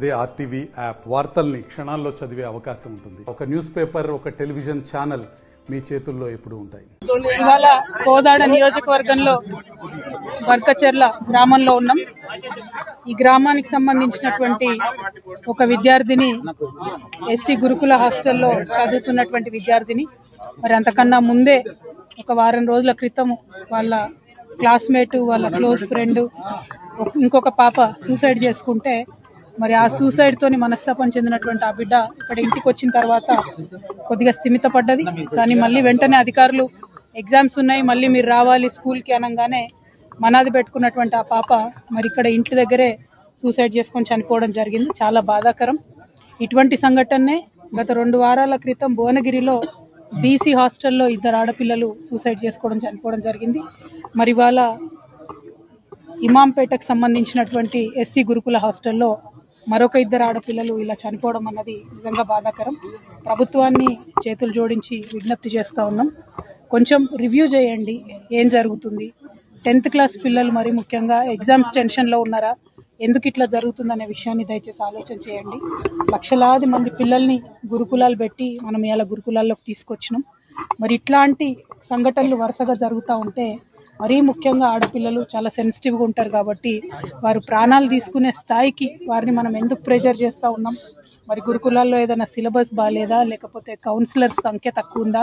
అదే RTV app వార్తల్ని క్షణాల్లో చదివే అవకాశం ఉంటుంది. ఒక న్యూస్ పేపర్, ఒక టెలివిజన్ ఛానల్ మీ చేతుల్లో ఎప్పుడు ఉంటాయి. ఇవాళ కోదాడ నియోజకవర్గంలో బర్కచెర్ల గ్రామంలో ఉన్నాం. ఈ గ్రామానికి సంబంధించినటువంటి ఒక విద్యార్థిని ఎస్సీ గురుకుల హాస్టల్లో చదువుతున్నటువంటి విద్యార్థిని. మరి అంతకన్నా ముందే ఒక వారం రోజుల క్రితం వాళ్ళ క్లాస్మేట్, వాళ్ళ క్లోజ్ ఫ్రెండ్ ఇంకొక పాప సూసైడ్ చేసుకుంటే మరి ఆ సూసైడ్ తోని మనస్తాపం చెందినటువంటి ఆ బిడ్డ ఇక్కడ ఇంటికి వచ్చిన తర్వాత కొద్దిగా స్థిమిత పడ్డది. కానీ మళ్ళీ వెంటనే అధికారులు ఎగ్జామ్స్ ఉన్నాయి, మళ్ళీ మీరు రావాలి స్కూల్కి అనగానే మనాది పెట్టుకున్నటువంటి ఆ పాప మరి ఇక్కడ ఇంటి దగ్గరే సూసైడ్ చేసుకొని చనిపోవడం జరిగింది. చాలా బాధాకరం. ఇటువంటి సంఘటనే గత 2 వారాల క్రితం భువనగిరిలో బీసీ హాస్టల్లో 2 ఆడపిల్లలు సూసైడ్ చేసుకోవడం చనిపోవడం జరిగింది. మరి వాళ్ళ ఇమాంపేటకు సంబంధించినటువంటి ఎస్సీ గురుకుల హాస్టల్లో మరొక 2 ఆడపిల్లలు ఇలా చనిపోవడం అన్నది నిజంగా బాధాకరం. ప్రభుత్వాన్ని చేతులు జోడించి విజ్ఞప్తి చేస్తూ ఉన్నాం, కొంచెం రివ్యూ చేయండి ఏం జరుగుతుంది. 10th క్లాస్ పిల్లలు మరి ముఖ్యంగా ఎగ్జామ్స్ టెన్షన్లో ఉన్నారా, ఎందుకు ఇట్లా జరుగుతుందనే విషయాన్ని దయచేసి ఆలోచన చేయండి. లక్షలాది మంది పిల్లల్ని గురుకులాలు పెట్టి మనం ఇలా గురుకులాల్లోకి తీసుకొచ్చినాం. మరి ఇట్లాంటి సంఘటనలు వరుసగా జరుగుతూ ఉంటే మరీ ముఖ్యంగా ఆడపిల్లలు చాలా సెన్సిటివ్గా ఉంటారు కాబట్టి వారు ప్రాణాలు తీసుకునే స్థాయికి వారిని మనం ఎందుకు ప్రెషర్ చేస్తూ ఉన్నాం. మరి గురుకులాల్లో ఏదైనా సిలబస్ బాగాలేదా, లేకపోతే కౌన్సిలర్స్ సంఖ్య తక్కువ ఉందా,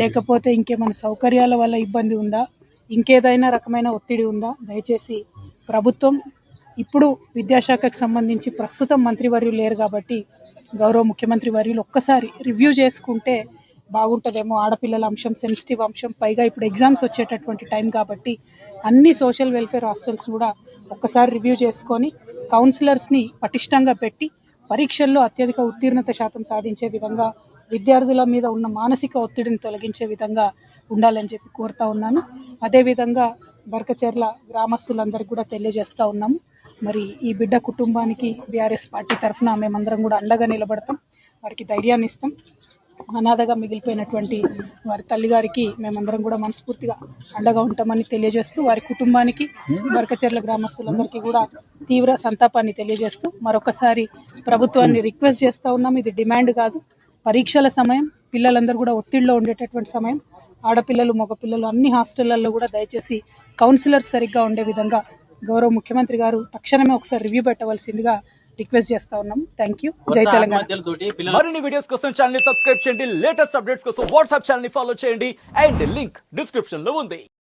లేకపోతే ఇంకేమైనా సౌకర్యాల వల్ల ఇబ్బంది ఉందా, ఇంకేదైనా రకమైన ఒత్తిడి ఉందా. దయచేసి ప్రభుత్వం ఇప్పుడు విద్యాశాఖకు సంబంధించి ప్రస్తుతం మంత్రివర్యులు లేరు కాబట్టి గౌరవ ముఖ్యమంత్రి వర్యులు ఒక్కసారి రివ్యూ చేసుకుంటే బాగుంటుందేమో. ఆడపిల్లల అంశం సెన్సిటివ్ అంశం, పైగా ఇప్పుడు ఎగ్జామ్స్ వచ్చేటటువంటి టైం కాబట్టి అన్ని సోషల్ వెల్ఫేర్ హాస్టల్స్ కూడా ఒక్కసారి రివ్యూ చేసుకొని కౌన్సిలర్స్ని పటిష్టంగా పెట్టి పరీక్షల్లో అత్యధిక ఉత్తీర్ణత శాతం సాధించే విధంగా విద్యార్థుల మీద ఉన్న మానసిక ఒత్తిడిని తొలగించే విధంగా ఉండాలని చెప్పి కోరుతా ఉన్నాను. అదేవిధంగా బర్కచెర్ల గ్రామస్తులందరికీ కూడా తెలియజేస్తూ ఉన్నాము, మరి ఈ బిడ్డ కుటుంబానికి బీఆర్ఎస్ పార్టీ తరఫున మేమందరం కూడా అండగా నిలబడతాం, వారికి ధైర్యాన్ని ఇస్తాం. అనాథగా మిగిలిపోయినటువంటి వారి తల్లిగారికి మేమందరం కూడా మనస్ఫూర్తిగా అండగా ఉంటామని తెలియజేస్తూ, వారి కుటుంబానికి బర్కచెర్ల గ్రామస్తులందరికీ కూడా తీవ్ర సంతాపాన్ని తెలియజేస్తూ మరొకసారి ప్రభుత్వాన్ని రిక్వెస్ట్ చేస్తూ ఉన్నాం. ఇది డిమాండ్ కాదు, పరీక్షల సమయం, పిల్లలందరూ కూడా ఒత్తిడిలో ఉండేటటువంటి సమయం. ఆడపిల్లలు, మగపిల్లలు అన్ని హాస్టళ్లలో కూడా దయచేసి కౌన్సిలర్స్ సరిగ్గా ఉండే విధంగా గౌరవ ముఖ్యమంత్రి గారు తక్షణమే ఒకసారి రివ్యూ పెట్టవలసిందిగా రిక్వెస్ట్ చేస్తా ఉన్నాం. Thank you. జై తెలంగాణ. మరిన్ని వీడియోస్ కోసం ఛానల్ ని సబ్స్క్రైబ్ చేయండి, లేటెస్ట్ అప్డేట్స్ కోసం వాట్సాప్ ఛానల్ ని ఫాలో చేయండి అండ్ లింక్ డిస్క్రిప్షన్ లో ఉంది.